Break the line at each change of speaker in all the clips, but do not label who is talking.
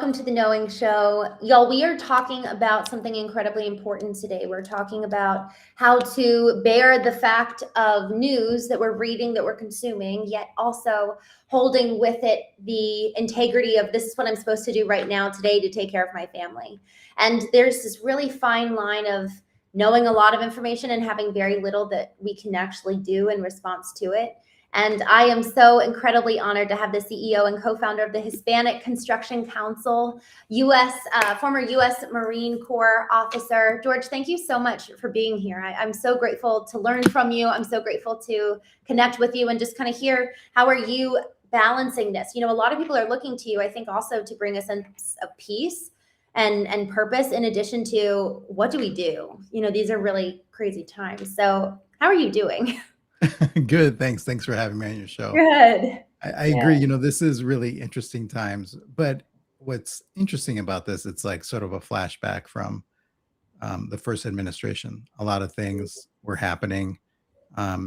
welcome to the Knowing Show. Y'all, we are talking about something incredibly important today. We're talking about how to bear the fact of news that we're reading, that we're consuming, yet also holding with it the integrity of this is what I'm supposed to do right now today to take care of my family. And there's this really fine line of knowing a lot of information and having very little that we can actually do in response to it. And I am so incredibly honored to have the CEO and co-founder of the Hispanic Construction Council, former U.S. Marine Corps officer. George, thank you so much for being here. I'm so grateful to learn from you. I'm so grateful to connect with you and just kind of hear how are you balancing this. You know, a lot of people are looking to you, I think, also to bring a sense of peace and purpose in addition to what do we do? You know, these are really crazy times. So how are you doing?
Good. Thanks for having me on your show.
Good.
I agree. You know, this is really interesting times. But what's interesting about this, it's like sort of a flashback from the first administration. A lot of things were happening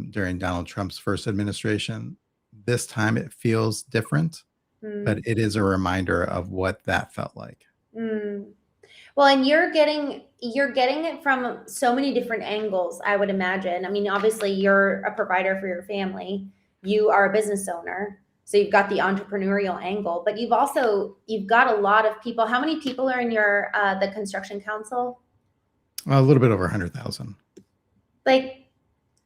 during Donald Trump's first administration. This time it feels different, but it is a reminder of what that felt like.
Well, and you're getting it from so many different angles, I would imagine. I mean, obviously you're a provider for your family. You are a business owner. So you've got the entrepreneurial angle, but you've got a lot of people. How many people are in your the construction council?
A little bit over 100,000.
Like,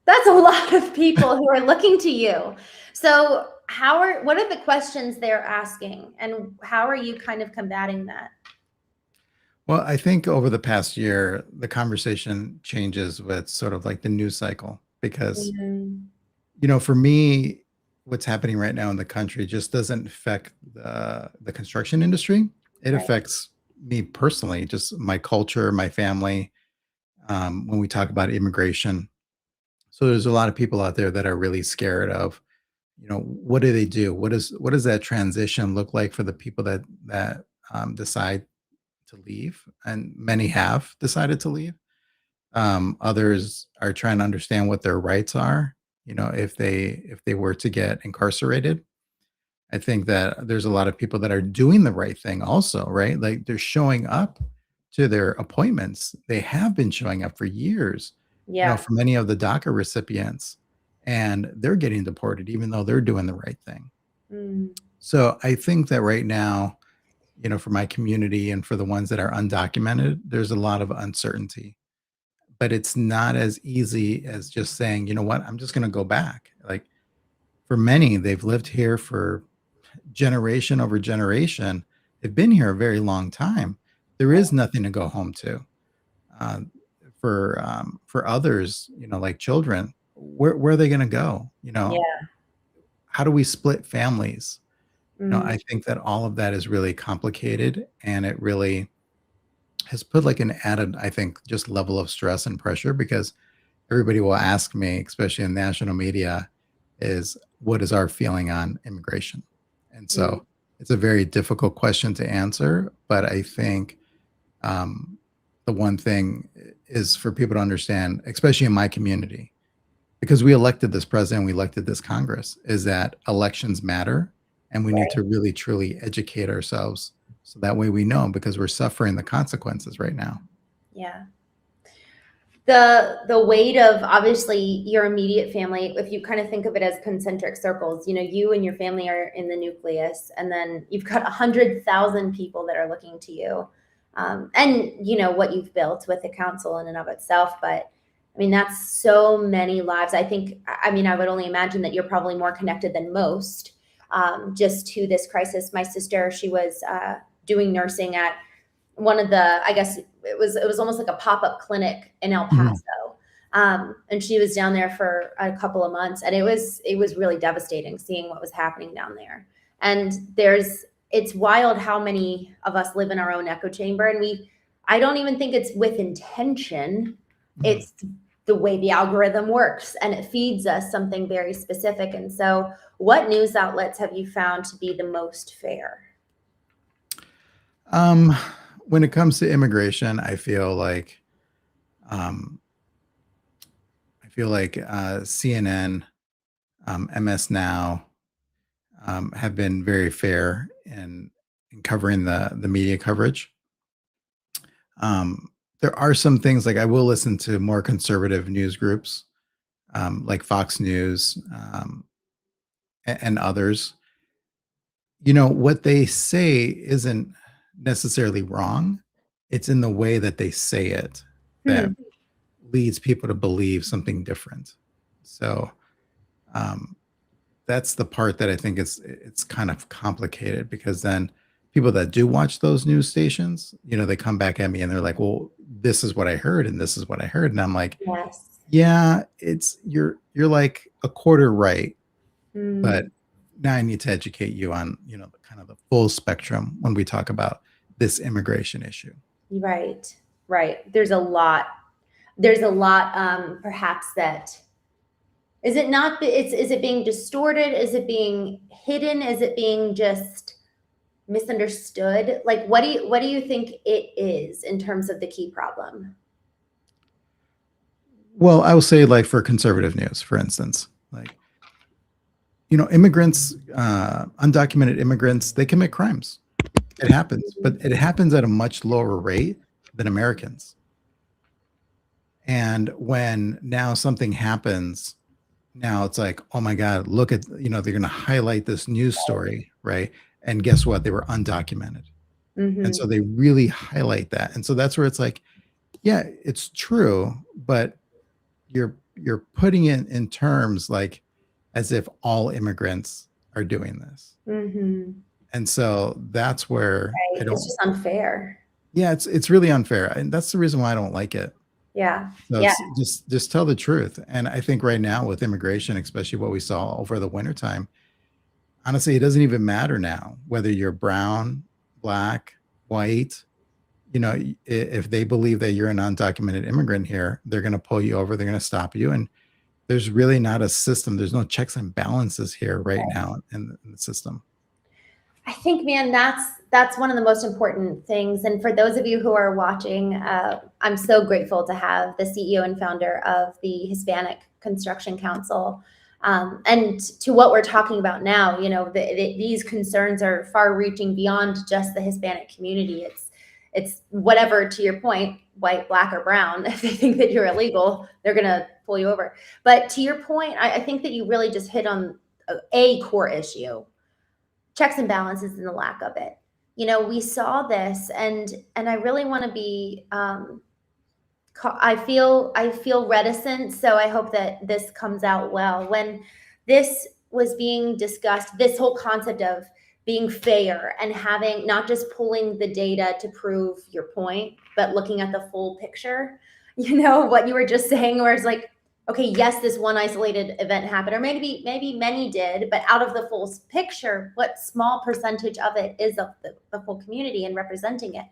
that's a lot of people who are looking to you. So what are the questions they're asking, and how are you kind of combating that?
Well, I think over the past year, the conversation changes with sort of like the news cycle because, you know, for me, what's happening right now in the country just doesn't affect the construction industry. It affects me personally, just my culture, my family, when we talk about immigration. So there's a lot of people out there that are really scared of, you know, what do they do? What does that transition look like for the people that decide to leave? And many have decided to leave. Others are trying to understand what their rights are. You know, if they were to get incarcerated. I think that there's a lot of people that are doing the right thing also, right? Like they're showing up to their appointments. They have been showing up for years, you know, for many of the DACA recipients, and they're getting deported even though they're doing the right thing. So I think that right now, you know, for my community and for the ones that are undocumented, there's a lot of uncertainty. But it's not as easy as just saying, you know what, I'm just going to go back. Like for many, they've lived here for generation over generation. They've been here a very long time. There is nothing to go home to. Uh, for others, you know, like children, where are they going to go? You know, how do we split families? You know, I think that all of that is really complicated, and it really has put like an added, I think, just level of stress and pressure because everybody will ask me, especially in national media, is what is our feeling on immigration? And so it's a very difficult question to answer, but I think the one thing is for people to understand, especially in my community, because we elected this president, we elected this Congress, is that elections matter. And we need to really, truly educate ourselves so that way we know, because we're suffering the consequences right now.
Yeah. The weight of obviously your immediate family, if you kind of think of it as concentric circles, you know, you and your family are in the nucleus, and then you've got 100,000 people that are looking to you. And you know what you've built with the council in and of itself, but I mean, that's so many lives. I would only imagine that you're probably more connected than most. Just to this crisis. My sister, she was doing nursing at one of the, I guess it was almost like a pop-up clinic in El Paso. And she was down there for a couple of months, and it was really devastating seeing what was happening down there. And it's wild how many of us live in our own echo chamber, and I don't even think it's with intention. It's the way the algorithm works, and it feeds us something very specific. And so what news outlets have you found to be the most fair?
When it comes to immigration, I feel like CNN, MS Now have been very fair in in covering the media coverage. There are some things like I will listen to more conservative news groups, like Fox News, and others. What they say isn't necessarily wrong. It's in the way that they say it that
Hmm.
leads people to believe something different. So um, that's the part that I think it's kind of complicated because then people that do watch those news stations, they come back at me and they're like, "Well, this is what I heard, and this is what I heard," and I'm like,
Yes.
"Yeah, it's you're like a quarter right, but
Mm.
now I need to educate you on the kind of the full spectrum when we talk about this immigration issue."
Right. Right. There's a lot, perhaps that is it not, is it being distorted? Is it being hidden? Is it being just misunderstood? Like, what do you think it is in terms of the key problem?
Well, I will say, like for conservative news, for instance, like immigrants, undocumented immigrants, they commit crimes. It happens, but it happens at a much lower rate than Americans. And when now something happens, now it's like, oh my God, look at, they're going to highlight this news story, right? And guess what? They were undocumented. And so
Mhm.
they really highlight that. And so that's where it's like, yeah, it's true, but you're putting it in terms like as if all immigrants are doing this.
Mhm.
And so that's where I
Right. It's
don't,
just unfair.
yeah, it's really unfair. And that's the reason why I don't like it.
Yeah.
So
Yeah.
it's just tell the truth. And I think right now with immigration, especially what we saw over the wintertime, honestly, it doesn't even matter now whether you're brown, black, white. If they believe that you're an undocumented immigrant here, they're going to pull you over. They're going to stop you. And there's really not a system. There's no checks and balances here right now in the system.
I think, man, that's one of the most important things. And for those of you who are watching, I'm so grateful to have the CEO and founder of the Hispanic Construction Council. And to what we're talking about now, these concerns are far-reaching beyond just the Hispanic community. It's whatever, to your point, white, black, or brown. If they think that you're illegal, they're gonna pull you over. But to your point, I think that you really just hit on a core issue: checks and balances and the lack of it. We saw this, and I really want to be. I feel reticent, so I hope that this comes out well. When this was being discussed, this whole concept of being fair and having not just pulling the data to prove your point, but looking at the full picture. What you were just saying, where it's like, okay, yes, this one isolated event happened, or maybe many did, but out of the full picture, what small percentage of it is of the full community and representing it?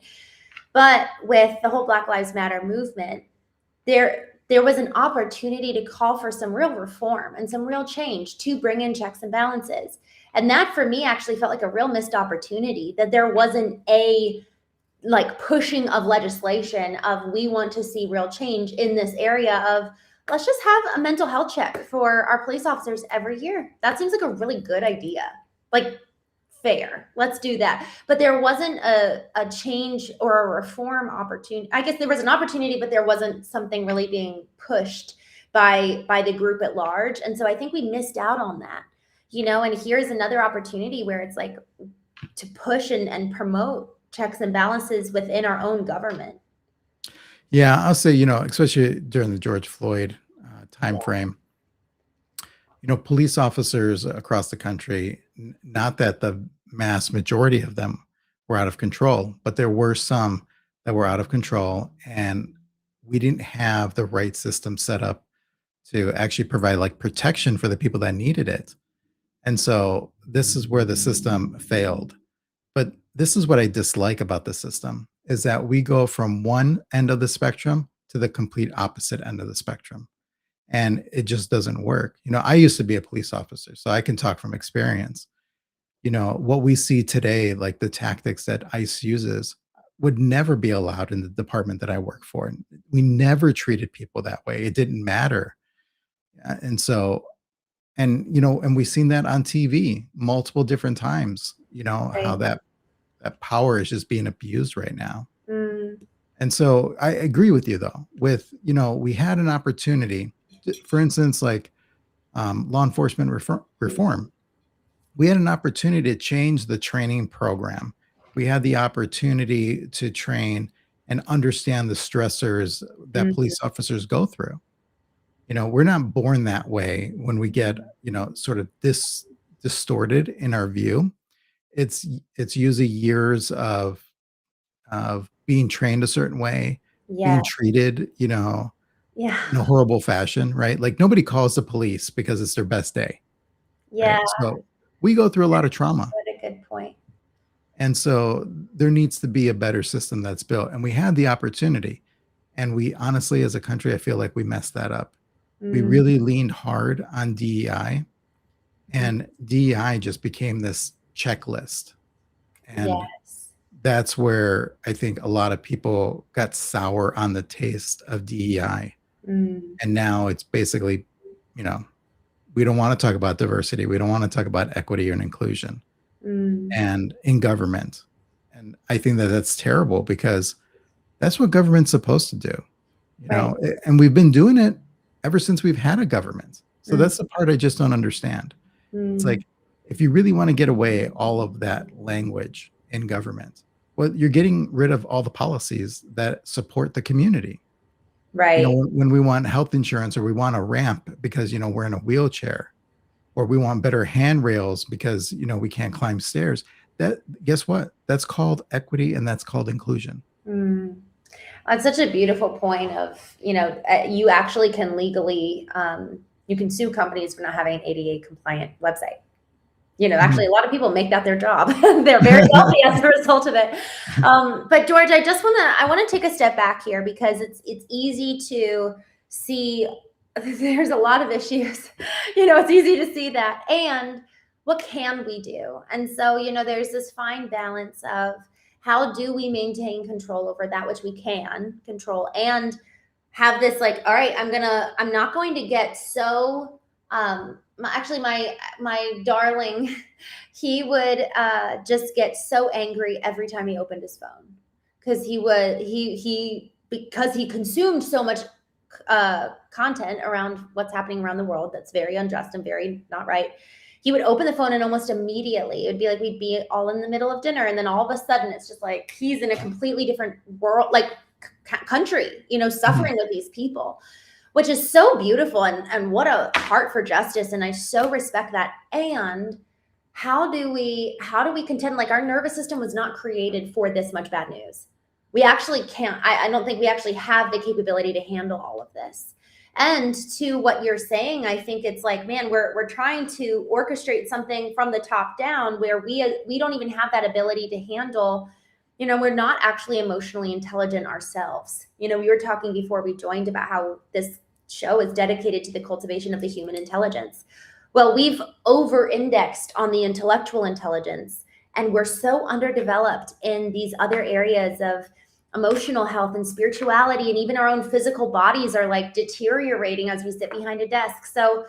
But with the whole Black Lives Matter movement, there was an opportunity to call for some real reform and some real change to bring in checks and balances. And that for me actually felt like a real missed opportunity, that there wasn't a like pushing of legislation of, we want to see real change in this area of, let's just have a mental health check for our police officers every year. That seems like a really good idea. Like, fair, let's do that. But there wasn't a change or a reform opportunity. I guess there was an opportunity, but there wasn't something really being pushed by the group at large. And so I think we missed out on that. And here's another opportunity where it's like to push and promote checks and balances within our own government.
Yeah, I'll say, especially during the George Floyd time frame, police officers across the country, not that the mass majority of them were out of control, but there were some that were out of control. And we didn't have the right system set up to actually provide like protection for the people that needed it. And so this is where the system failed. But this is what I dislike about the system is that we go from one end of the spectrum to the complete opposite end of the spectrum. And it just doesn't work. I used to be a police officer, so I can talk from experience. What we see today, like the tactics that ICE uses, would never be allowed in the department that I work for. We never treated people that way. It didn't matter. And so, and we've seen that on TV multiple different times, how
Right.
that that power is just being abused right now.
Mm,
And so I agree with you though, with, we had an opportunity, for instance, like law enforcement reform. We had an opportunity to change the training program. We had the opportunity to train and understand the stressors that
mm,
police officers go through. We're not born that way when we get, sort of this distorted in our view. It's usually years of being trained a certain way,
yeah,
being treated,
yeah,
in a horrible fashion, right? Like nobody calls the police because it's their best day,
yeah.
right? So we go through a lot of trauma.
What a good point.
And so there needs to be a better system that's built. And we had the opportunity. And we honestly, as a country, I feel like we messed that up. We
Mm,
really leaned hard on DEI, and DEI just became this checklist. And
yes.
that's where I think a lot of people got sour on the taste of DEI.
Mm,
And now it's basically, you know, we don't want to talk about diversity. We don't want to talk about equity and inclusion
mm,
and in government. And I think that that's terrible because that's what government's supposed to do,
right.
and we've been doing it ever since we've had a government. So
Mm,
that's the part I just don't understand. It's
mm,
like, if you really want to get away all of that language in government, well, you're getting rid of all the policies that support the community.
right.
When we want health insurance or we want a ramp because, we're in a wheelchair, or we want better handrails because, we can't climb stairs. That, guess what? That's called equity and that's called inclusion.
Mm. That's such a beautiful point of, you actually can legally, you can sue companies for not having an ADA compliant website. Actually,
Mhm.
a lot of people make that their job. They're very wealthy as a result of it. But George, I want to take a step back here because it's easy to see there's a lot of issues. It's easy to see that. And what can we do? And so, there's this fine balance of how do we maintain control over that which we can control and have this like, all right, I'm not going to get so actually my darling, he would just get so angry every time he opened his phone because because he consumed so much content around what's happening around the world that's very unjust and very not right. He would open the phone and almost immediately it would be like we'd be all in the middle of dinner and then all of a sudden it's just like he's in a completely different world, like country, suffering with these people, which is so beautiful and what a heart for justice. And I so respect that. And how do we contend, like our nervous system was not created for this much bad news. We actually can't, I don't think we actually have the capability to handle all of this. And to what you're saying, I think it's like, man, we're trying to orchestrate something from the top down where we don't even have that ability to handle. We're not actually emotionally intelligent ourselves. We were talking before we joined about how this show is dedicated to the cultivation of the human intelligence. Well, we've over-indexed on the intellectual intelligence, and we're so underdeveloped in these other areas of emotional health and spirituality, and even our own physical bodies are like deteriorating as we sit behind a desk. So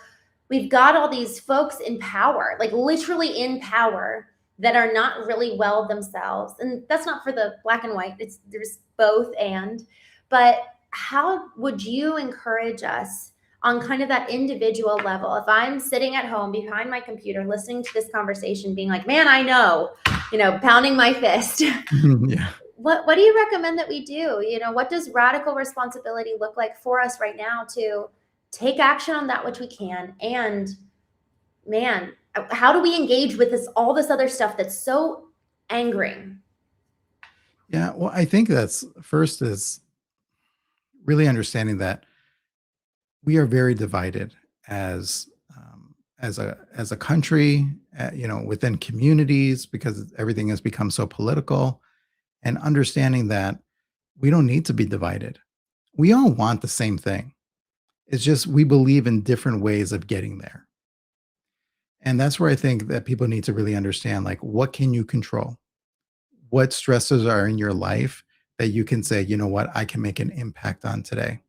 we've got all these folks in power, like literally in power, that are not really well themselves. And that's not for the black and white. There's both and. But how would you encourage us on kind of that individual level? If I'm sitting at home behind my computer listening to this conversation, being like, man, I know, pounding my fist.
Yeah.
What do you recommend that we do? What does radical responsibility look like for us right now to take action on that which we can? And man, how do we engage with all this other stuff that's so angering?
Yeah. Well, I think that's first is really understanding that we are very divided as a country, within communities because everything has become so political, and understanding that we don't need to be divided. We all want the same thing. It's just we believe in different ways of getting there. And that's where I think that people need to really understand, like, what can you control? What stresses are in your life that you can say, you know what, I can make an impact on today.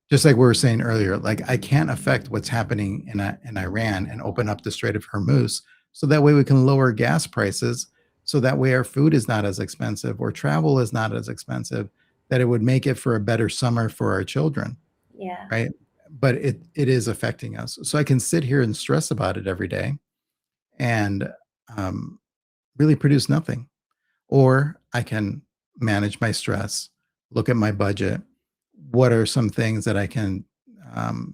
Just like we were saying earlier, like I can't affect what's happening in Iran and open up the Strait of Hormuz, so that way we can lower gas prices, so that way our food is not as expensive or travel is not as expensive, that it would make it for a better summer for our children,
Yeah.
right? But it is affecting us. So I can sit here and stress about it every day and um, really produce nothing. Or I can manage my stress, look at my budget. What are some things that I can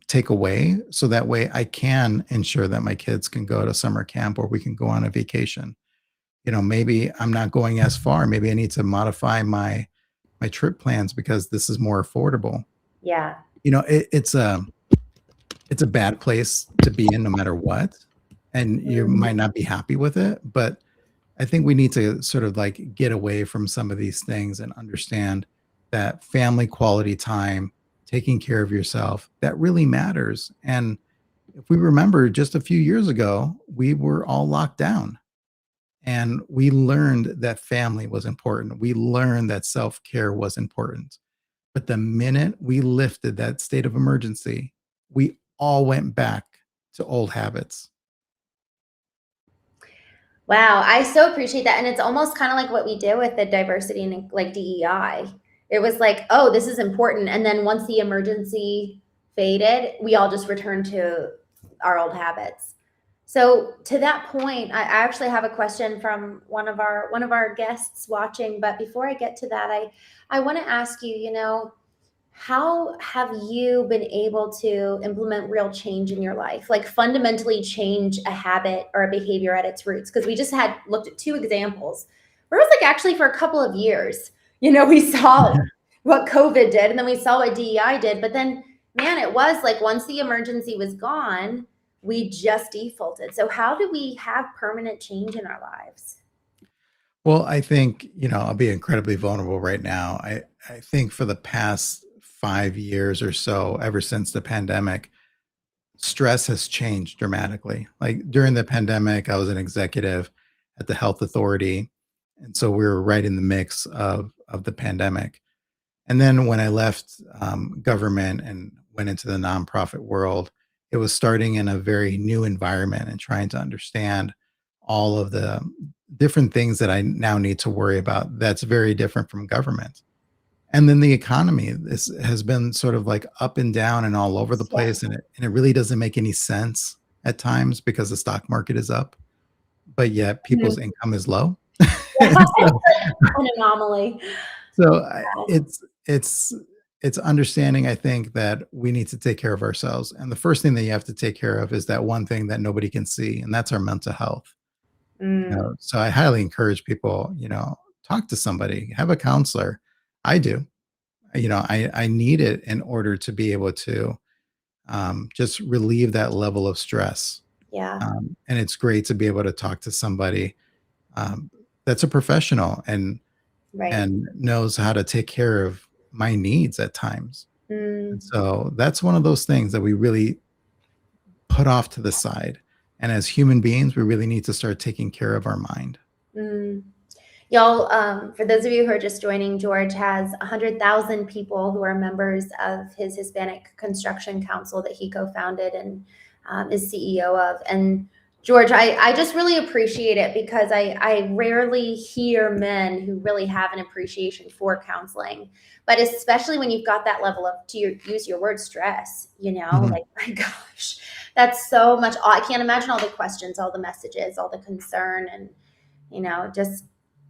take away so that way I can ensure that my kids can go to summer camp or we can go on a vacation? Maybe I'm not going as far. Maybe I need to modify my trip plans because this is more affordable.
Yeah.
It's a bad place to be in no matter what, and you
Mhm.
might not be happy with it, but I think we need to sort of like get away from some of these things and understand that family quality time, taking care of yourself, that really matters. And if we remember just a few years ago, we were all locked down and we learned that family was important. We learned that self care was important. But the minute we lifted that state of emergency, we all went back to old habits.
Wow, I so appreciate that, and it's almost kind of like what we did with the diversity and like DEI. It was like, oh, this is important, and then once the emergency faded, we all just returned to our old habits. So to that point, I actually have a question from one of our guests watching. But before I get to that, I want to ask you, how have you been able to implement real change in your life, like fundamentally change a habit or a behavior at its roots? Because we just had looked at two examples where it was like actually for a couple of years, we saw what COVID did and then we saw what DEI did. But then, man, it was like once the emergency was gone, we just defaulted. So, how do we have permanent change in our lives?
Well, I think, I'll be incredibly vulnerable right now. I think for the past 5 years or so, ever since the pandemic, stress has changed dramatically. Like during the pandemic, I was an executive at the health authority. And so we were right in the mix of the pandemic. And then when I left government and went into the nonprofit world, it was starting in a very new environment and trying to understand all of the different things that I now need to worry about. That's very different from government. And then the economy has been sort of like up and down and all over the
Yeah.
place, and it really doesn't make any sense at times because the stock market is up, but yet people's
Mhm.
income is low.
Yeah,
And
it's
so
an anomaly.
it's understanding, I think, that we need to take care of ourselves, and the first thing that you have to take care of is that one thing that nobody can see, and that's our mental health.
Mm,
So I highly encourage people, talk to somebody, have a counselor. I do. I need it in order to be able to just relieve that level of stress.
yeah,
And it's great to be able to talk to somebody um, that's a professional
right.
and knows how to take care of my needs at times. And
Mm,
so that's one of those things that we really put off to the side. And as human beings, we really need to start taking care of our mind.
mm. Y'all, for those of you who are just joining, George has 100,000 people who are members of his Hispanic Construction Council that he co-founded and is CEO of. And George, I just really appreciate it because I rarely hear men who really have an appreciation for counseling, but especially when you've got that level of, use your word, stress,
Mhm.
like, my gosh, that's so much. I can't imagine all the questions, all the messages, all the concern, and, just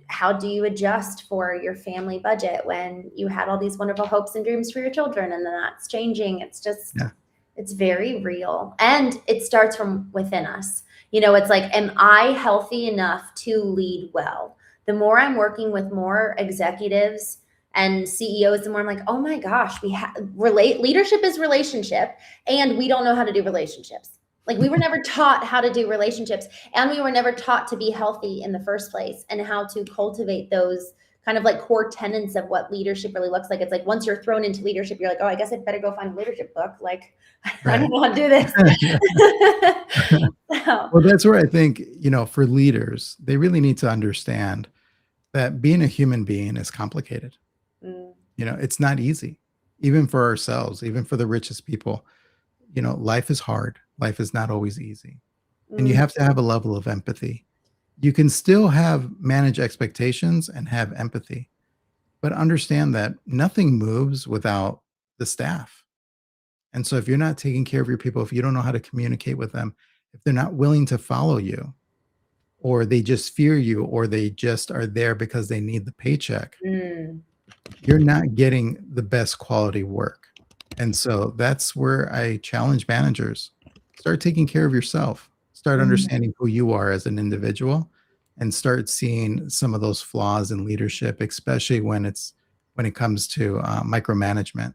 how do you adjust for your family budget when you had all these wonderful hopes and dreams for your children and then that's changing?
Yeah.
It's very real, and it starts from within us. It's like, am I healthy enough to lead well? The more I'm working with more executives and CEOs, the more I'm like, oh my gosh, leadership is relationship, and we don't know how to do relationships. Like, we were never taught how to do relationships, and we were never taught to be healthy in the first place and how to cultivate those kind of like core tenets of what leadership really looks like. It's like once you're thrown into leadership, you're like, oh, I guess I'd better go find a leadership book. Like, I
Right.
don't know how to do this. So,
Well, that's where I think, for leaders, they really need to understand that being a human being is complicated.
mm,
It's not easy, even for ourselves, even for the richest people. Life is hard. Life is not always easy. And you
mm,
have to have a level of empathy. You can still manage expectations and have empathy, but understand that nothing moves without the staff. And so if you're not taking care of your people, if you don't know how to communicate with them, if they're not willing to follow you, or they just fear you, or they just are there because they need the paycheck,
Mm,
you're not getting the best quality work. And so that's where I challenge managers. Start taking care of yourself. Start
mm,
understanding who you are as an individual and start seeing some of those flaws in leadership, especially when it comes to micromanagement.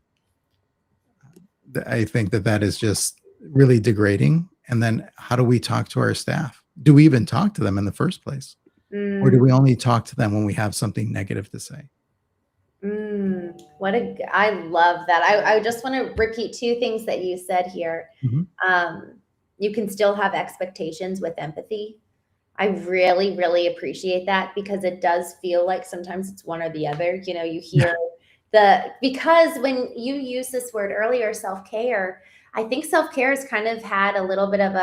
I think that is just really degrading. And then how do we talk to our staff? Do we even talk to them in the first place? Or do
mm.
we only talk to them when we have something negative to say?
I love that. I just want to repeat two things that you said here.
Mhm.
Um, you can still have expectations with empathy. I really, really appreciate that because it does feel like sometimes it's one or the other. You hear because when you use this word earlier, self-care, I think self-care has kind of had a little bit of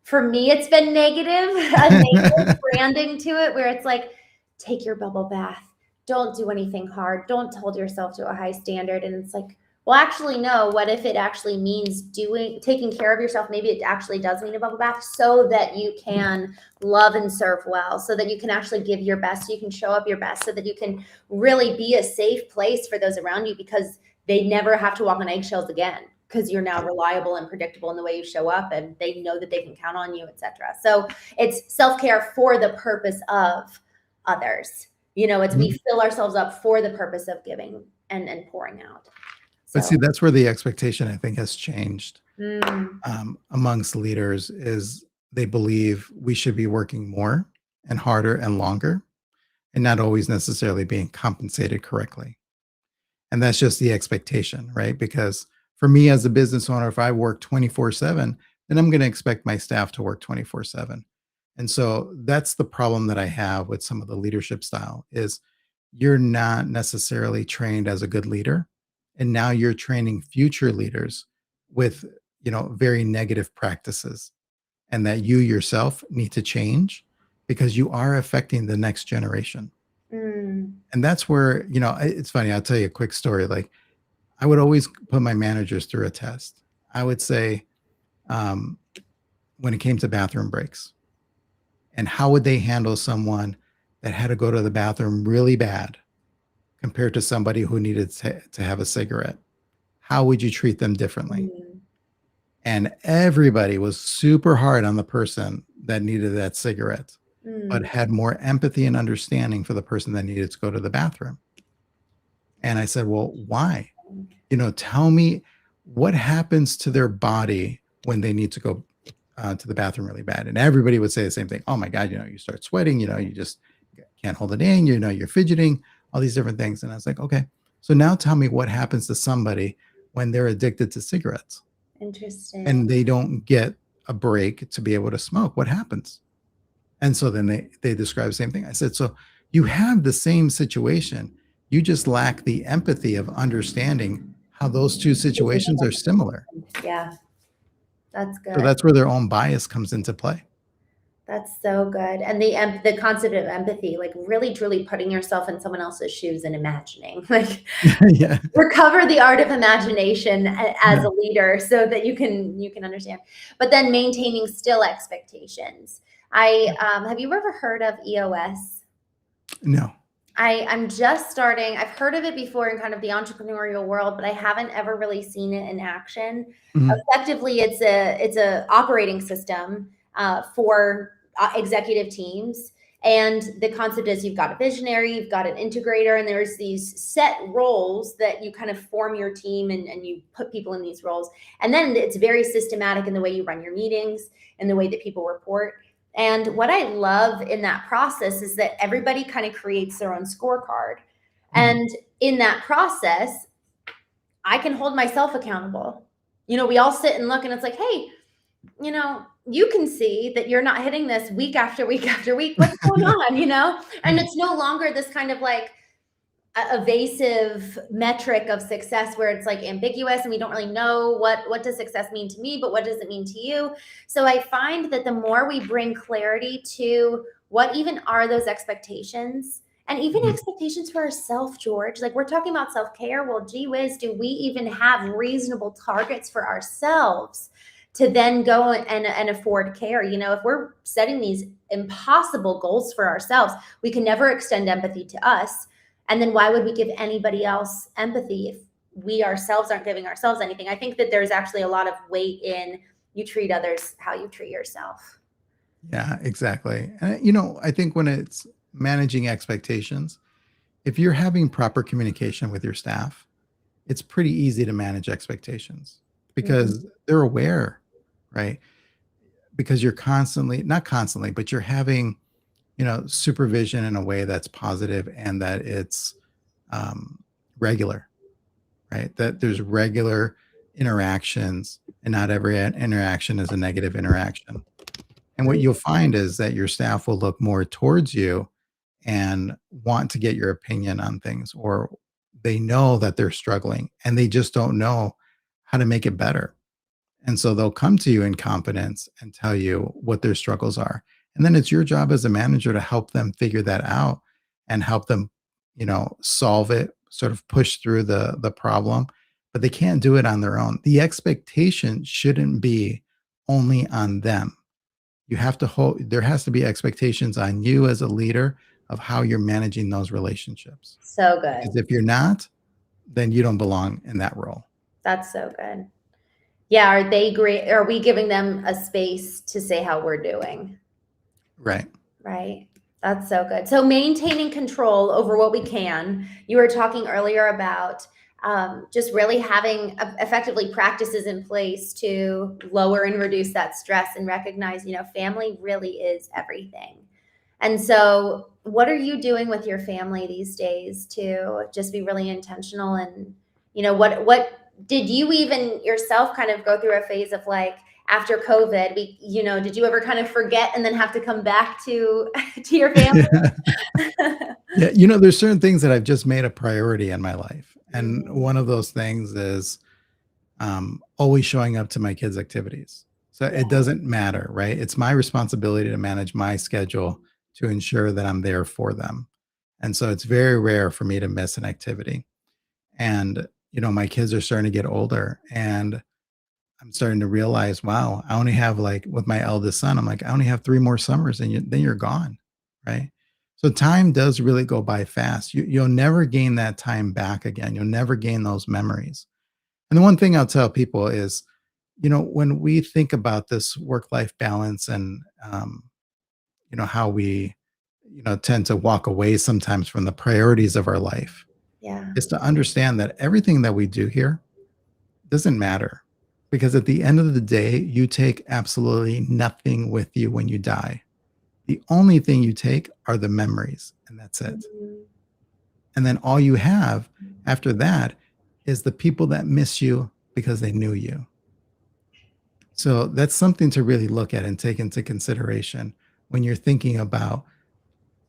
for me, it's been negative, a negative branding to it where it's like, take your bubble bath. Don't do anything hard. Don't hold yourself to a high standard. And it's like, well, actually, no. What if it actually means taking care of yourself? Maybe it actually does mean a bubble bath so that you can love and serve well, so that you can actually give your best, so you can show up your best, so that you can really be a safe place for those around you because they never have to walk on eggshells again because you're now reliable and predictable in the way you show up and they know that they can count on you, etc. So it's self-care for the purpose of others. It's we fill ourselves up for the purpose of giving and pouring out.
But
So,
see, that's where the expectation I think has changed
mm,
amongst leaders is they believe we should be working more and harder and longer and not always necessarily being compensated correctly. And that's just the expectation, right? Because for me as a business owner, if I work 24/7, then I'm going to expect my staff to work 24/7. And so that's the problem that I have with some of the leadership style is you're not necessarily trained as a good leader. And now you're training future leaders with, very negative practices and that you yourself need to change because you are affecting the next generation.
mm,
And that's where, it's funny. I'll tell you a quick story. Like I would always put my managers through a test. I would say, um, when it came to bathroom breaks, and how would they handle someone that had to go to the bathroom really bad compared to somebody who needed to have a cigarette? How would you treat them differently?
mm,
And everybody was super hard on the person that needed that cigarette, but
mm.
had more empathy and understanding for the person that needed to go to the bathroom. And I said, well, why? Tell me what happens to their body when they need to go to the bathroom really bad. And everybody would say the same thing. Oh my God, you start sweating, you just can't hold it in, you're fidgeting, all these different things. And I was like, okay, so now tell me what happens to somebody when they're addicted to cigarettes
Interesting.
and they don't get a break to be able to smoke. What happens? And so then they describe the same thing. I said, so you have the same situation. You just lack the empathy of understanding how those two situations are similar.
Yeah, that's
So
good.
that's where their own bias comes into play.
That's so good. And the concept of empathy, like really truly putting yourself in someone else's shoes and imagining, like
Yeah.
recover the art of imagination as
Yeah.
a leader so that you can understand. But then maintaining still expectations. I have you ever heard of EOS?
No.
I'm just starting. I've heard of it before in kind of the entrepreneurial world, but I haven't ever really seen it in action.
Mhm.
Effectively, it's a operating system for executive teams. And the concept is you've got a visionary, you've got an integrator, and there's these set roles that you kind of form your team and you put people in these roles. And then it's very systematic in the way you run your meetings and the way that people report. And what I love in that process is that everybody kind of creates their own scorecard.
Mhm.
And in that process, I can hold myself accountable. We all sit and look and it's like, hey, you can see that you're not hitting this week after week after week. What's going on? And
Yeah.
it's no longer this kind of like, evasive metric of success where it's like ambiguous and we don't really know what does success mean to me, but what does it mean to you? So I find that the more we bring clarity to what even are those expectations, and even expectations for ourselves, George, like we're talking about self-care. Well, gee whiz, do we even have reasonable targets for ourselves to then go and afford care? You know, if we're setting these impossible goals for ourselves, we can never extend empathy to us. And then why would we give anybody else empathy if we ourselves aren't giving ourselves anything? I think that there's actually a lot of weight in you treat others how you treat yourself.
Yeah, exactly. And, I think when it's managing expectations, if you're having proper communication with your staff, it's pretty easy to manage expectations
Mhm.
because they're aware, right? Because you're constantly, not constantly, but you're having, supervision in a way that's positive and that it's um, regular, right? That there's regular interactions and not every interaction is a negative interaction. And what you'll find is that your staff will look more towards you and want to get your opinion on things, or they know that they're struggling and they just don't know how to make it better. And so they'll come to you in confidence and tell you what their struggles are. And then it's your job as a manager to help them figure that out and help them, solve it, sort of push through the problem. But they can't do it on their own. The expectation shouldn't be only on them. You have to hold, there has to be expectations on you as a leader of how you're managing those relationships.
So good.
Because if you're not, then you don't belong in that role.
That's so good. Yeah, are they great? Are we giving them a space to say how we're doing?
Right.
Right. That's so good. So maintaining control over what we can. You were talking earlier about just really having effectively practices in place to lower and reduce that stress and recognize, family really is everything. And so what are you doing with your family these days to just be really intentional? And, what did you even yourself kind of go through a phase of like, after COVID, did you ever kind of forget and then have to come back to to your family?
Yeah, there's certain things that I've just made a priority in my life. And
Mm,
one of those things is always showing up to my kids' activities. So
yeah.
it doesn't matter, right? It's my responsibility to manage my schedule to ensure that I'm there for them. And so it's very rare for me to miss an activity. And, my kids are starting to get older and I'm starting to realize, wow, I only have like with my eldest son, I'm like, I only have 3 more summers and then you're gone. Right. So time does really go by fast. You'll never gain that time back again. You'll never gain those memories. And the one thing I'll tell people is, when we think about this work-life balance and, how we, tend to walk away sometimes from the priorities of our life,
Yeah.
is to understand that everything that we do here doesn't matter because at the end of the day, you take absolutely nothing with you when you die. The only thing you take are the memories, and that's it.
Mhm.
And then all you have after that is the people that miss you because they knew you. So that's something to really look at and take into consideration when you're thinking about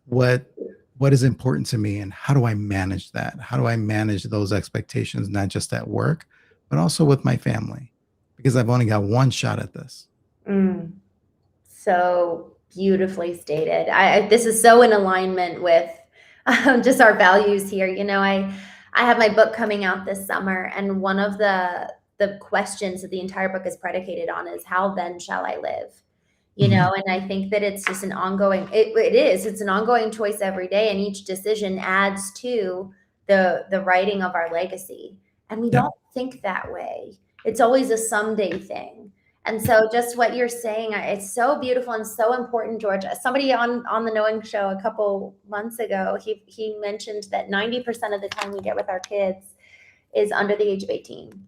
what what is important to me and how do I manage that? How do I manage those expectations not just at work, but also with my family? Because I've only got one shot at this.
Mm. So beautifully stated. This is so in alignment with just our values here. I have my book coming out this summer, and one of the questions that the entire book is predicated on is how then shall I live?
Mhm.
And I think that it's just an ongoing. It's an ongoing choice every day, and each decision adds to the writing of our legacy. And we
Yep.
don't think that way. It's always a someday thing. And so just what you're saying, it's so beautiful and so important, George. Somebody on the Knowing Show a couple months ago, he mentioned that 90% of the time we get with our kids is under the age of 18.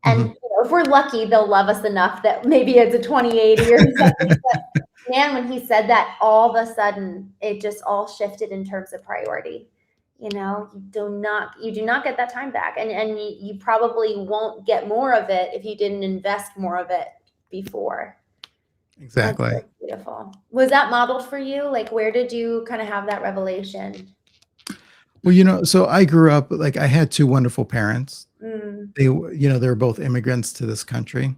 And
Mhm.
if we're lucky, they'll love us enough that maybe it's a 2080 or something. But man, when he said that, all of a sudden it just all shifted in terms of priority. You do not get that time back, and you probably won't get more of it if you didn't invest more of it before. That's
Exactly.
so beautiful. Was that modeled for you? Like, where did you kind of have that revelation?
Well, so I grew up like I had two wonderful parents.
Mm,
They were both immigrants to this country,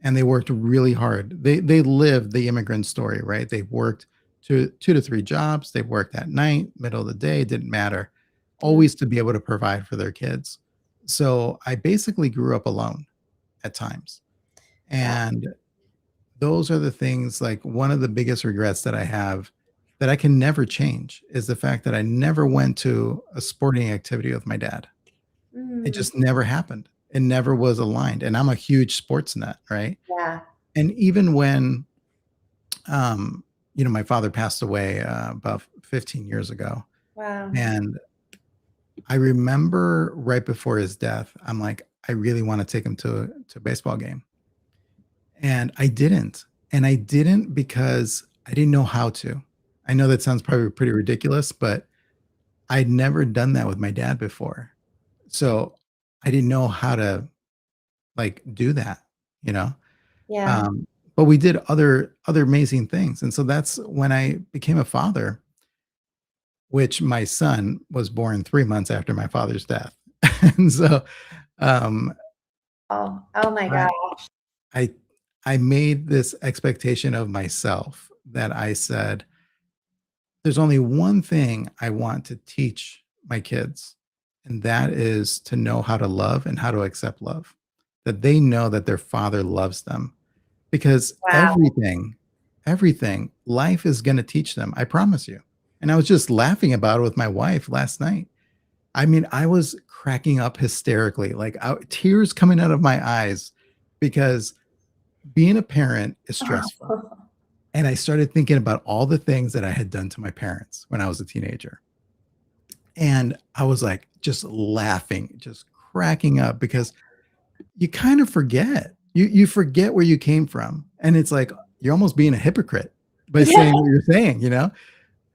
and they worked really hard. They lived the immigrant story, right? They worked 2 to 3 jobs. They worked at night, middle of the day, didn't matter,
mm,
always to be able to provide for their kids. So I basically grew up alone at times.
wow.
And those are the things, like one of the biggest regrets that I have that I can never change is the fact that I never went to a sporting activity with my dad. It
Mm,
just never happened. It never was aligned. And I'm a huge sports nut, right?
yeah.
And even when, um, my father passed away about 15 years ago,
Wow.
and I remember right before his death, I'm like, I really want to take him to a baseball game. And I didn't. And I didn't because I didn't know how to. I know that sounds probably pretty ridiculous, but I'd never done that with my dad before. So I didn't know how to like do that, you know?
Yeah.
Um, but we did other amazing things. And so that's when I became a father, which my son was born 3 months after my father's death. And so um
Oh, oh my
I
God.
I I made this expectation of myself that I said, there's only one thing I want to teach my kids, and that is to know how to love and how to accept love. That they know that their father loves them because
Wow.
everything life is going to teach them. I promise you. And I was just laughing about it with my wife last night. I mean, I was cracking up hysterically, like tears coming out of my eyes because being a parent is stressful. And I started thinking about all the things that I had done to my parents when I was a teenager. And I was like just laughing, just cracking up because you kind of forget. You forget where you came from. And it's like you're almost being a hypocrite by
Yeah.
saying what you're saying?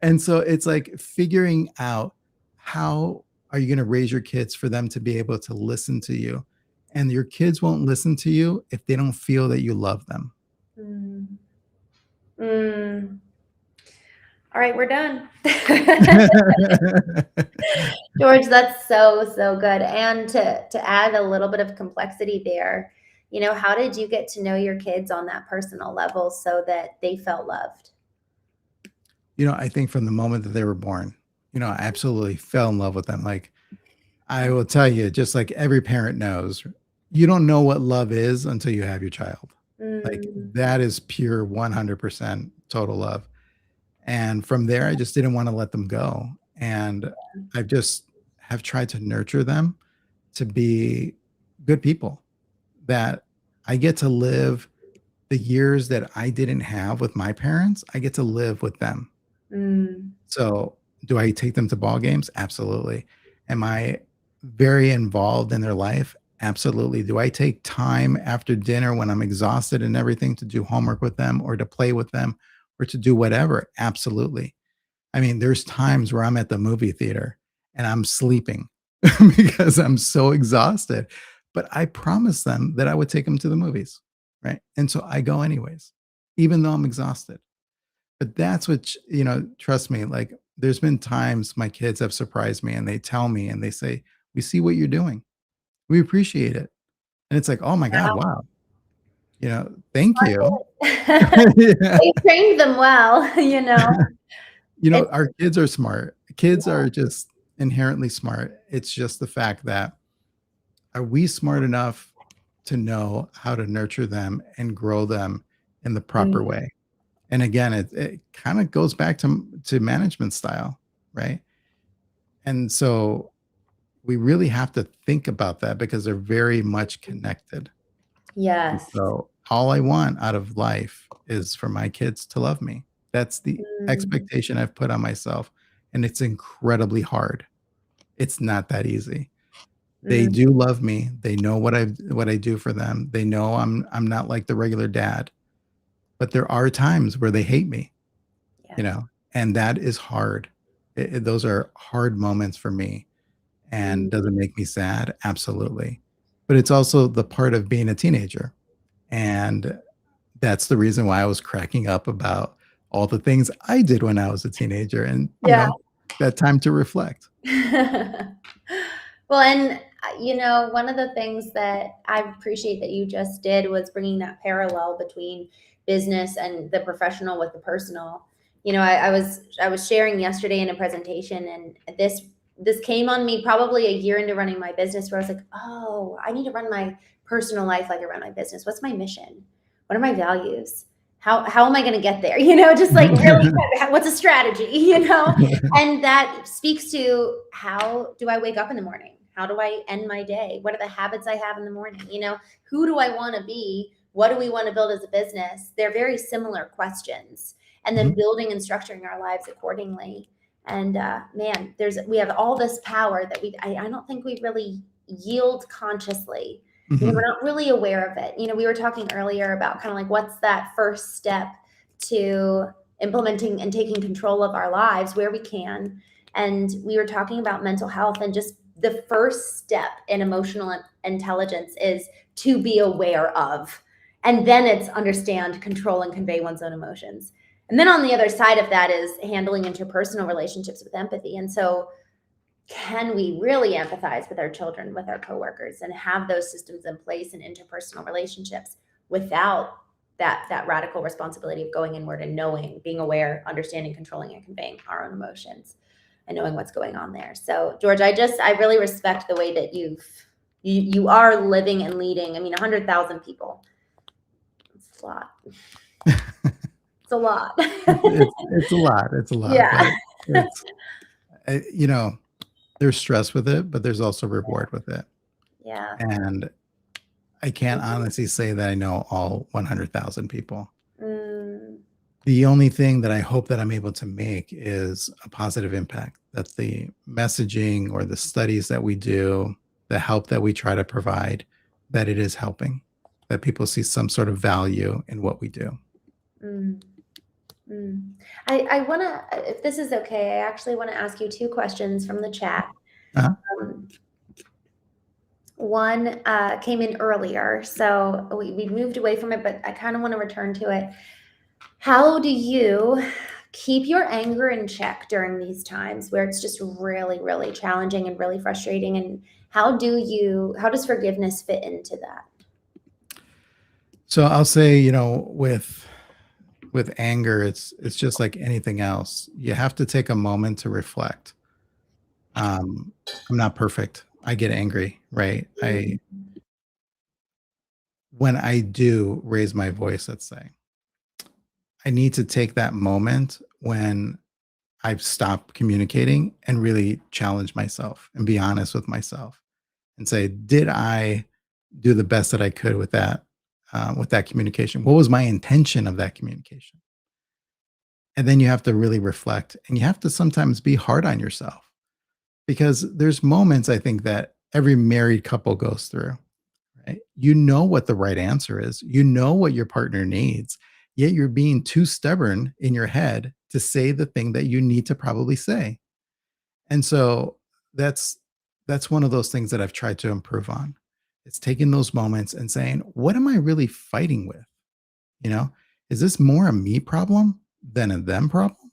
And so it's like figuring out how are you going to raise your kids for them to be able to listen to you. And your kids won't listen to you if they don't feel that you love them.
Mm, mm. All right, we're done. George, that's so, so good. And to add a little bit of complexity there, how did you get to know your kids on that personal level so that they felt loved?
I think from the moment that they were born, I absolutely fell in love with them. Like, I will tell you, just like every parent knows, you don't know what love is until you have your child. Like,
Mm,
that is pure 100% total love. And from there, I just didn't want to let them go. And I just have tried to nurture them to be good people that I get to live the years that I didn't have with my parents. I get to live with them.
mm,
So, do I take them to ball games? Absolutely. Am I very involved in their life? Absolutely. Do I take time after dinner when I'm exhausted and everything to do homework with them or to play with them or to do whatever? Absolutely. I mean, there's times where I'm at the movie theater and I'm sleeping because I'm so exhausted, but I promised them that I would take them to the movies, right? And so I go anyways, even though I'm exhausted. But that's what trust me, like, there's been times my kids have surprised me and they tell me and they say, "We see what you're doing. We appreciate it." And it's like, "Oh my god,
wow.
wow." Thank you. Yeah.
You trained them well. It's
Our kids are smart. Kids are just inherently smart. It's just the fact that are we smart enough to know how to nurture them and grow them in the proper
mm,
way? And again, it kind of goes back to management style, right? And so we really have to think about that because they're very much connected. And
yes.
so all I want out of life is for my kids to love me. That's the
Mm,
expectation I've put on myself. And it's incredibly hard. It's not that easy. They
mm,
do love me. They know what I do for them. They know I'm not like the regular dad, but there are times where they hate me, you
yes.
know, and that is hard. Those are hard moments for me. And
Mm,
does it make me sad? Absolutely. But it's also the part of being a teenager. And that's the reason why I was cracking up about all the things I did when I was a teenager. And,
yeah.
that time to reflect.
Well, and one of the things that I appreciate that you just did was bringing that parallel between business and the professional with the personal. I was sharing yesterday in a presentation, and this came on me probably a year into running my business, where I was like, oh, I need to run my personal life like I run my business. What's my mission? What are my values? How am I going to get there? Just like really, what's a strategy? And that speaks to, how do I wake up in the morning? How do I end my day? What are the habits I have in the morning? Who do I want to be? What do we want to build as a business? They're very similar questions. And then building and structuring our lives accordingly. And man, we have all this power that I don't think we really yield consciously. We're not really aware of it. We were talking earlier about kind of like, what's that first step to implementing and taking control of our lives where we can. And we were talking about mental health, and just the first step in emotional intelligence is to be aware of. And then it's understand, control, and convey one's own emotions. And then on the other side of that is handling interpersonal relationships with empathy. And so, can we really empathize with our children, with our coworkers, and have those systems in place in interpersonal relationships without that radical responsibility of going inward and knowing, being aware, understanding, controlling, and conveying our own emotions and knowing what's going on there. So, George, I really respect the way that you are living and leading. I mean, 100,000 people. It's a lot. It's a lot.
It's a lot. It's a lot.
Yeah.
There's stress with it, but there's also reward with it.
Yeah.
And I can't honestly say that I know all 100,000 people. The only thing that I hope that I'm able to make is a positive impact. That the messaging or the studies that we do, the help that we try to provide, that it is helping, that people see some sort of value in what we do.
I want to, if this is okay, I actually want to ask you 2 questions from the chat. One came in earlier, so we moved away from it, but I kind of want to return to it. How do you keep your anger in check during these times where it's just really, really challenging and really frustrating? And how does forgiveness fit into that?
So I'll say, with anger, it's just like anything else. You have to take a moment to reflect. I'm not perfect. I get angry, right? When I do raise my voice, let's say, I need to take that moment when I've stopped communicating and really challenge myself and be honest with myself and say, did I do the best that I could with that communication? What was my intention of that communication? And then you have to really reflect, and you have to sometimes be hard on yourself, because there's moments, I think, that every married couple goes through, right? You know what the right answer is. You know what your partner needs, yet you're being too stubborn in your head to say the thing that you need to probably say. And so that's one of those things that I've tried to improve on. It's taking those moments and saying, what am I really fighting with? Is this more a me problem than a them problem?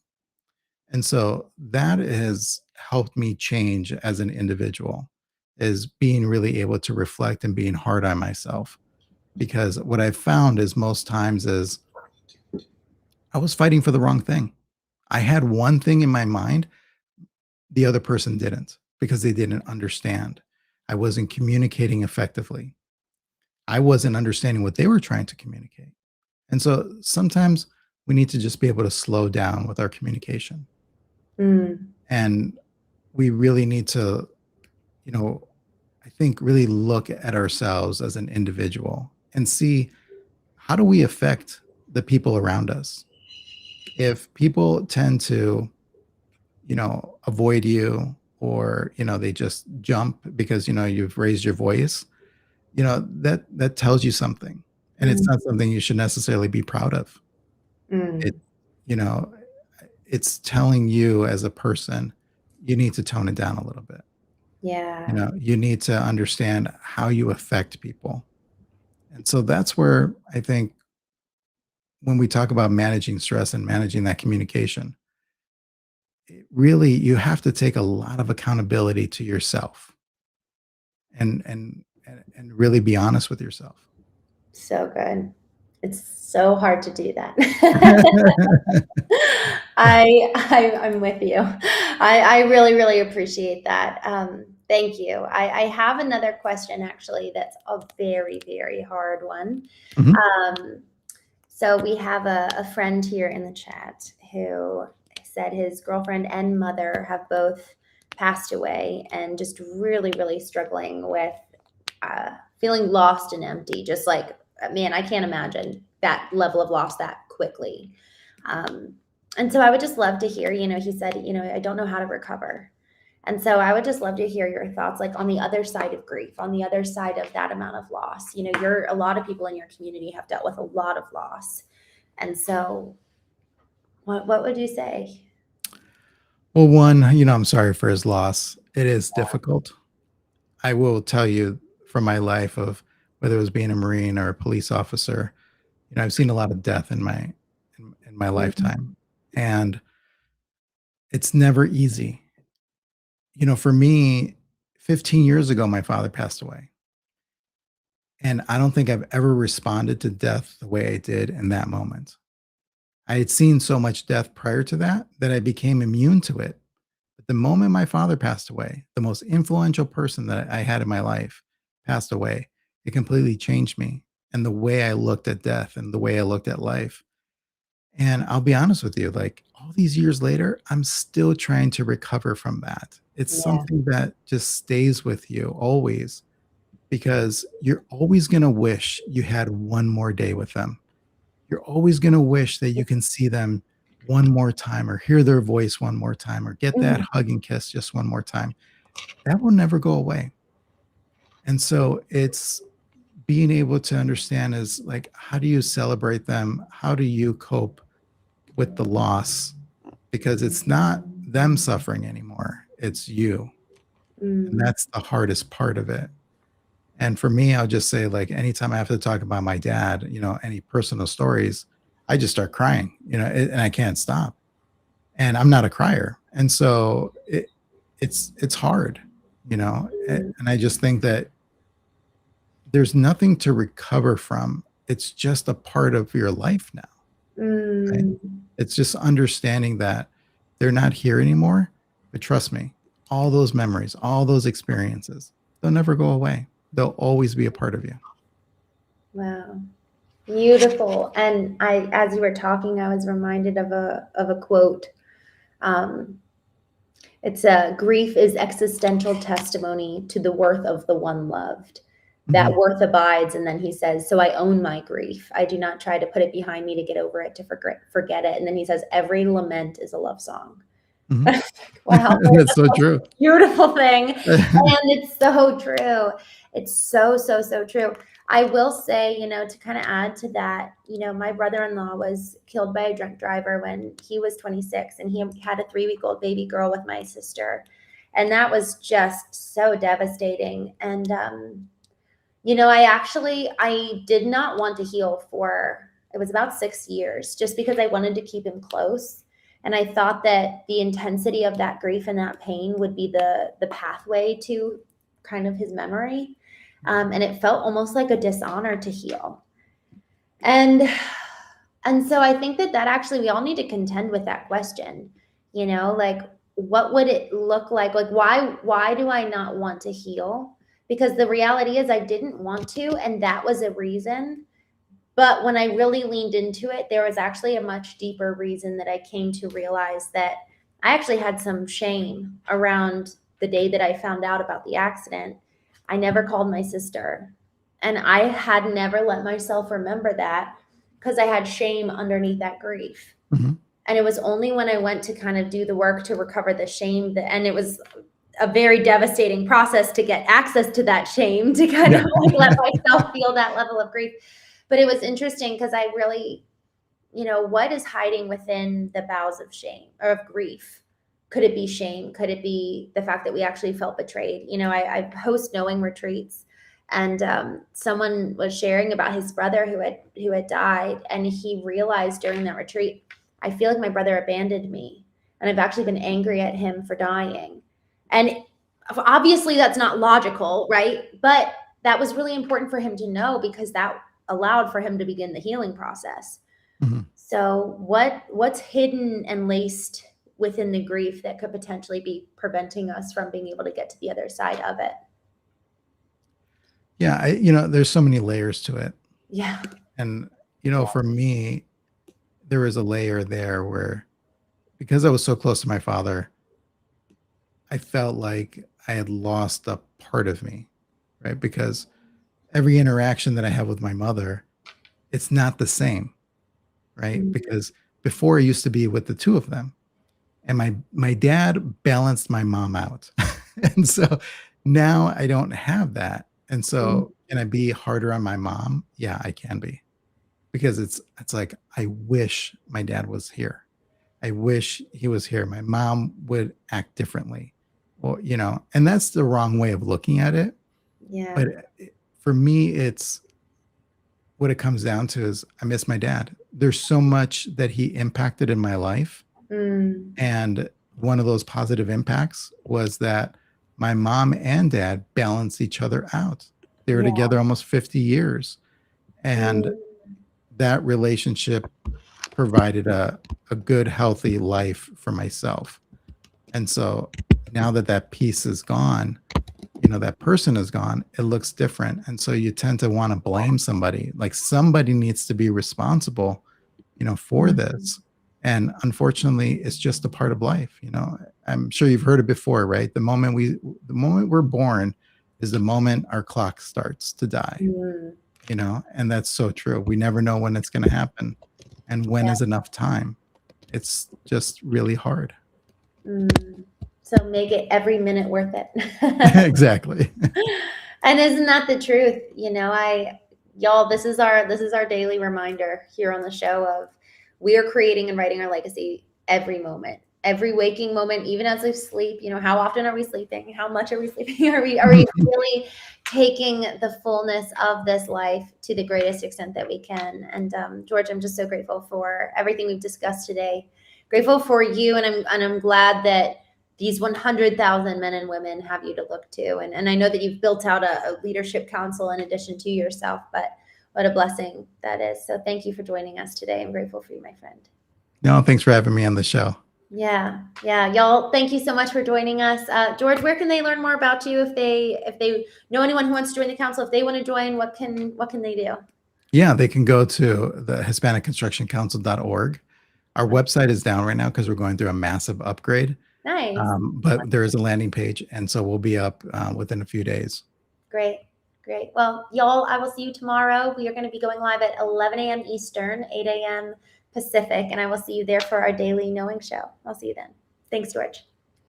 And so that has helped me change as an individual, is being really able to reflect and being hard on myself. Because what I've found is most times is I was fighting for the wrong thing. I had one thing in my mind, the other person didn't, because they didn't understand. I wasn't communicating effectively. I wasn't understanding what they were trying to communicate. And so sometimes we need to just be able to slow down with our communication. And we really need to, I think, really look at ourselves as an individual and see, how do we affect the people around us? If people tend to, avoid you, or, they just jump because, you've raised your voice, that tells you something. And it's not something you should necessarily be proud of. It, you know, it's telling you as a person, you need to tone it down a little bit.
Yeah.
You need to understand how you affect people. And so that's where I think, when we talk about managing stress and managing that communication, really, you have to take a lot of accountability to yourself and really be honest with yourself.
So good. It's so hard to do that. I'm with you. I really, really appreciate that. Thank you. I have another question actually that's a very, very hard one.
Mhm.
So we have a friend here in the chat who said his girlfriend and mother have both passed away and just really, really struggling with feeling lost and empty. Just like, man, I can't imagine that level of loss that quickly. And so I would just love to hear, he said, I don't know how to recover. And so I would just love to hear your thoughts, like on the other side of grief, on the other side of that amount of loss. A lot of people in your community have dealt with a lot of loss. And so what would you say?
Well, one, I'm sorry for his loss. It is difficult. I will tell you from my life of whether it was being a Marine or a police officer, I've seen a lot of death in my
Mhm.
lifetime. And it's never easy. For me, 15 years ago, my father passed away. And I don't think I've ever responded to death the way I did in that moment. I had seen so much death prior to that I became immune to it. But the moment my father passed away, the most influential person that I had in my life passed away, it completely changed me and the way I looked at death and the way I looked at life. And I'll be honest with you, like all these years later, I'm still trying to recover from that. It's
Yeah.
something that just stays with you always because you're always going to wish you had one more day with them. You're always going to wish that you can see them one more time or hear their voice one more time or get that
Mhm.
hug and kiss just one more time. That will never go away. And so it's being able to understand is like, how do you celebrate them? How do you cope with the loss? Because it's not them suffering anymore, it's you. And
Mm.
that's the hardest part of it. And for me, I'll just say, like, anytime I have to talk about my dad, any personal stories, I just start crying, and I can't stop. And I'm not a crier. And so it's hard,
Mm.
and I just think that there's nothing to recover from. It's just a part of your life now, right?
Mm.
It's just understanding that they're not here anymore. But trust me, all those memories, all those experiences, they'll never go away. They'll always be a part of you.
Wow. Beautiful. And as you were talking, I was reminded of a quote. Um, it's a grief is existential testimony to the worth of the one loved. That
Mhm,
worth abides. And then he says, so I own my grief. I do not try to put it behind me to get over it, to forget it. And then he says, every lament is a love song.
mhm.
Wow,
That's so true.
beautiful thing. And it's so true. It's so, so, so true. I will say, to kind of add to that, my brother-in-law was killed by a drunk driver when he was 26 and he had a 3-week-old baby girl with my sister. And that was just so devastating. And, I did not want to heal for, it was about 6 years just because I wanted to keep him close. And I thought that the intensity of that grief and that pain would be the pathway to kind of his memory. And it felt almost like a dishonor to heal. And so I think that actually we all need to contend with that question, like what would it look like? Like why do I not want to heal? Because the reality is I didn't want to, and that was a reason. But when I really leaned into it, there was actually a much deeper reason that I came to realize that I actually had some shame around the day that I found out about the accident. I never called my sister. And I had never let myself remember that because I had shame underneath that grief.
Mhm.
And it was only when I went to kind of do the work to recover the shame and it was a very devastating process to get access to that shame to kind
Yeah.
of like let myself feel that level of grief. But it was interesting because I really, what is hiding within the bowels of shame or of grief? Could it be shame? Could it be the fact that we actually felt betrayed? I host knowing retreats, and someone was sharing about his brother who had died, and he realized during that retreat, I feel like my brother abandoned me. and I've actually been angry at him for dying. And obviously that's not logical, right? But that was really important for him to know, because that allowed for him to begin the healing process.
Mhm.
So what's hidden and laced within the grief that could potentially be preventing us from being able to get to the other side of it?
Yeah, there's so many layers to it.
Yeah.
And, for me, there was a layer there where, because I was so close to my father, I felt like I had lost a part of me, right? Because every interaction that I have with my mother, it's not the same, right?
Mhm.
Because before I used to be with the two of them, and my dad balanced my mom out. And so now I don't have that. And
Mhm.
so can I be harder on my mom? Yeah, I can be. Because it's like I wish my dad was here. I wish he was here. My mom would act differently. Well, and that's the wrong way of looking at it.
Yeah.
But for me, it's what it comes down to is I miss my dad. There's so much that he impacted in my life.
Mm.
And one of those positive impacts was that my mom and dad balanced each other out. They were
Yeah.
together almost 50 years. And
Mm.
that relationship provided a good, healthy life for myself. And so now that that piece is gone, that person is gone, it looks different. And so you tend to want to blame somebody, like somebody needs to be responsible, for
Mhm.
this. And unfortunately, it's just a part of life. I'm sure you've heard it before, right? The moment we're born is the moment our clock starts to die,
Mm.
and that's so true. We never know when it's going to happen. And when
Yeah.
is enough time? It's just really hard.
Mm. So make it every minute worth it.
Exactly.
And isn't that the truth? Y'all, this is our daily reminder here on the show of we are creating and writing our legacy every moment, every waking moment, even as we sleep. How often are we sleeping? How much are we sleeping? Are we really taking the fullness of this life to the greatest extent that we can? And George, I'm just so grateful for everything we've discussed today. Grateful for you, and I'm glad that these 100,000 men and women have you to look to. And I know that you've built out a leadership council in addition to yourself, but what a blessing that is. So thank you for joining us today. I'm grateful for you, my friend.
No, thanks for having me on the show.
Yeah. Y'all, thank you so much for joining us. George, where can they learn more about you if they know anyone who wants to join the council? If they want to join, what can they do?
Yeah, they can go to the Hispanic Construction Council.org. Our website is down right now because we're going through a massive upgrade.
Nice.
But there is a landing page, and so we'll be up within a few days.
Great. Well, y'all, I will see you tomorrow. We are going to be going live at 11 a.m. Eastern, 8 a.m. Pacific, and I will see you there for our daily knowing show. I'll see you then. Thanks, George.